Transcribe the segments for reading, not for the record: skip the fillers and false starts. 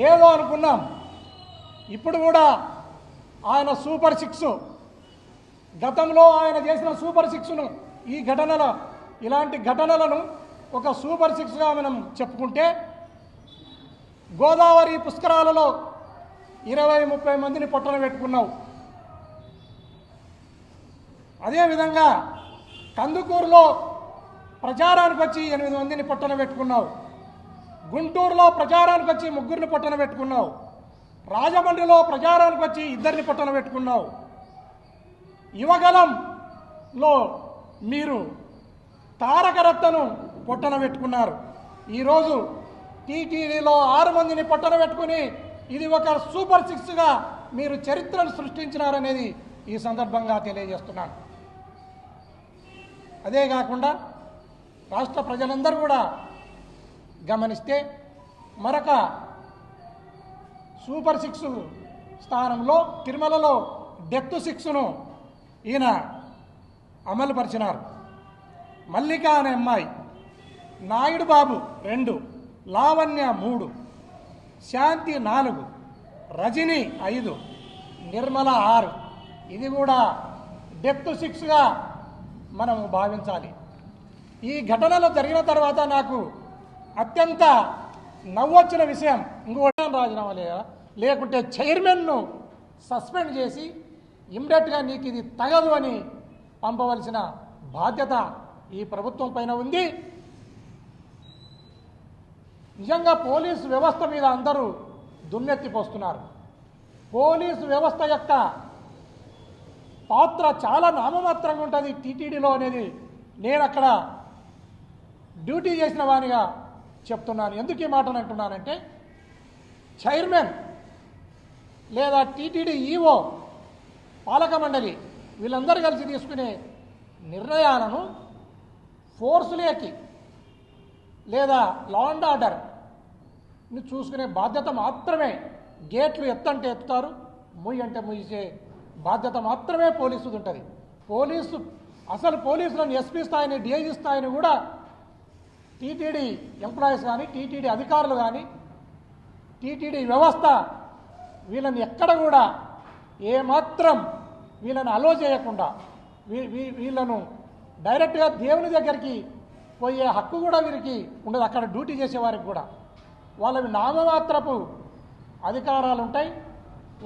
ఏదో అనుకున్నాం. ఇప్పుడు కూడా ఆయన సూపర్ 6 గతంలో ఆయన చేసిన సూపర్ 6ను ఇలాంటి ఘటనలను ఒక సూపర్ 6గా మనం చెప్పుకుంటే, గోదావరి పుష్కరాలలో 20-30 మందిని పొట్టన పెట్టుకున్నావు. అదేవిధంగా కందుకూరులో ప్రచారానికి వచ్చి 8 మందిని పొట్టన పెట్టుకున్నావు. గుంటూరులో ప్రచారానికి వచ్చి 3 పొట్టన పెట్టుకున్నావు. రాజమండ్రిలో ప్రచారానికి వచ్చి 2 పొట్టన పెట్టుకున్నావు. యువగలంలో మీరు తారకరత్నను పొట్టన పెట్టుకున్నారు. ఈరోజు టీటీడీలో 6 మందిని పొట్టన పెట్టుకుని ఇది ఒక సూపర్ 6గా మీరు చరిత్రను సృష్టించినారనేది ఈ సందర్భంగా తెలియజేస్తున్నాను. అదే కాకుండా రాష్ట్ర ప్రజలందరూ కూడా గమనిస్తే మరొక సూపర్ 6 స్థానంలో తిరుమలలో డెత్ 6ను ఈయన అమలుపరిచినారు. మల్లిక అనే అమ్మాయి, నాయుడు బాబు 2, లావణ్య 3, శాంతి 4, రజని 5, నిర్మల 6. ఇది కూడా డెత్ 6గా మనము భావించాలి. ఈ ఘటనలు జరిగిన తర్వాత నాకు అత్యంత నవ్వొచ్చిన విషయం ఇంకోటి, రాజీనామా లేకుంటే చైర్మన్ను సస్పెండ్ చేసి ఇమ్మీడియట్గా నీకు ఇది తగదు అని పంపవలసిన బాధ్యత ఈ ప్రభుత్వం పైన ఉంది. నిజంగా పోలీసు వ్యవస్థ మీద అందరూ దుమ్మెత్తిపోస్తున్నారు. పోలీసు వ్యవస్థ యొక్క పాత్ర చాలా నామమాత్రంగా ఉంటుంది టీటీడీలో అనేది నేను అక్కడ డ్యూటీ చేసిన వానిగా చెప్తున్నాను. ఎందుకు ఈ మాటను అంటున్నానంటే, చైర్మన్ లేదా టీటీడీ ఈఓ, పాలక మండలి వీళ్ళందరూ కలిసి తీసుకునే నిర్ణయాలను ఫోర్సులేకి లేదా లా అండ్ ఆర్డర్ని చూసుకునే బాధ్యత మాత్రమే, గేట్లు ఎత్తంటే ఎత్తుతారు, ముయ్యి అంటే ముయ్యే బాధ్యత మాత్రమే పోలీసుది ఉంటుంది. అసలు పోలీసులను ఎస్పీ స్థాయిని, డిఐజీ స్థాయిని కూడా టీటీడీ ఎంప్లాయీస్ కానీ, టీటీడీ అధికారులు కానీ, టీటీడీ వ్యవస్థ వీళ్ళని ఎక్కడ కూడా ఏమాత్రం వీళ్ళని అలో చేయకుండా వీళ్ళను డైరెక్ట్గా దేవుని దగ్గరికి పోయే హక్కు కూడా వీరికి ఉండదు. అక్కడ డ్యూటీ చేసేవారికి కూడా వాళ్ళవి నామమాత్రపు అధికారాలు ఉంటాయి.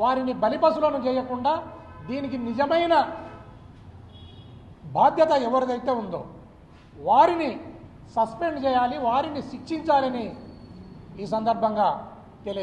వారిని బలిపశులను చేయకుండా దీనికి నిజమైన బాధ్యత ఎవరిదైతే ఉందో వారిని సస్పెండ్ చేయాలి, వారిని శిక్షించాలని ఈ సందర్భంగా